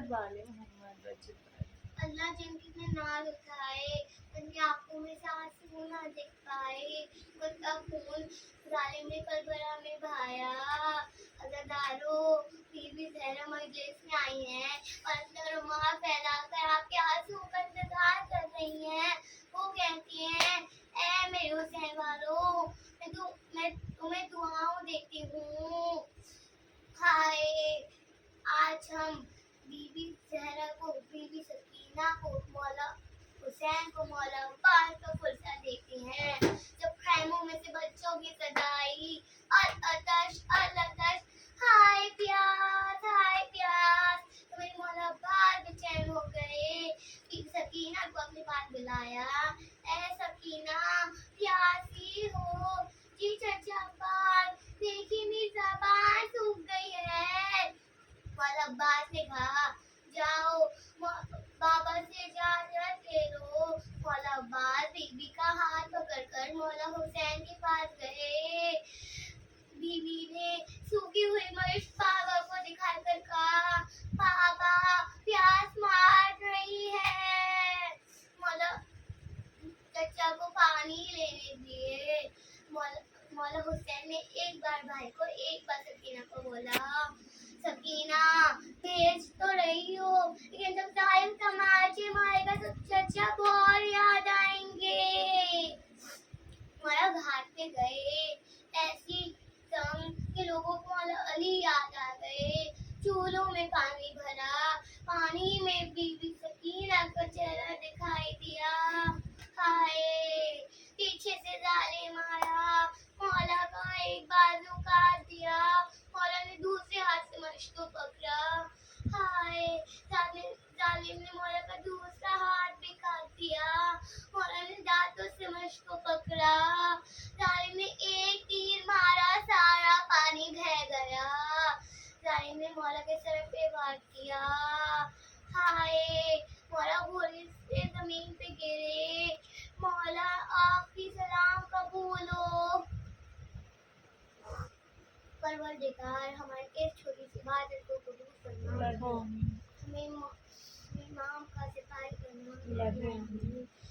صلوات والے محمد رسول اللہ جن کی میں ناز اٹھائے، ان کی آنکھوں میں سے آنسو نہ دیکھ پائے، ان کا خون ظالم نے کربلا میں بہایا۔ عزادارو، بی بی زہرا مجلس میں آئی ہیں اور اپنا رومال پھیلا کر آپ کے آنسو کا انتظار کر رہی ہیں۔ وہ کہتی ہیں، اے میرے حسین والو، میں تمہیں دعاؤں دیتی ہوں۔ ہائے، آج ہم بی بی زہرا کو، بی بی سکینہ کو، مولا حسین کو مولا عباس کو فرصت دیتی ہیں۔ جب خیموں میں سے بچوں کی صدائی، العطش العطش، ہائے پیاس ہائے پیاس، تو میرے مولا عباس بے چین ہو گئے۔ بی بی سکینہ کو اپنے پاس بلایا، اے سکینہ پیاسی ہو؟ جی چچا عباس، دیکھیے میری زبان سوکھ گئی ہے۔ مولا عباس نے کہا، جاؤ بابا سے اجازت لے لو۔ مولا عباس بی بی کا ہاتھ پکڑ کر مولا حسین کے پاس گئے۔ بی بی نے سوکھی ہوئی مشک بابا کو دکھا کر کہا، بابا پیاس مار رہی ہے۔ مولا چچا کو پانی لینے دیے۔ مولا حسین نے ایک بار بھائی کو، ایک بار سکینہ کو بولا، سکینہ بھیج تو رہی ہو، لیکن جب ظالم تماچے مارے گا تو چچا بہت یاد آئیں گے۔ مولا گھاٹ پہ گئے، ایسی دم کہ لوگوں کو مولا علی یاد آ گئے۔ چولہوں میں پانی بھرا، پانی میں بی بی سکینہ کا چہرہ دکھائی دیا۔ ہائے، پیچھے سے ظالم آیا، مولا کا ایک بازو کاٹ دیا، مولا نے دوسرے ہاتھ سے مشک کو پکڑا۔ ہائے، ظالم نے مولا کا دوسرا ہاتھ بھی کاٹ دیا، مولا نے دانتوں سے مشک کو پکڑا۔ ظالم نے ایک تیر مارا، سارا پانی بہہ گیا۔ ظالم نے مولا کے سر پہ وار کیا۔ ہائے، مولا گھوڑے سے زمین پہ گرے۔ مولا آخری سلام قبول ہو۔ پروردگار ہماری اس چھوٹی سی عبادت کو قبول فرما، ہمیں امام کا سپاہی کرنا۔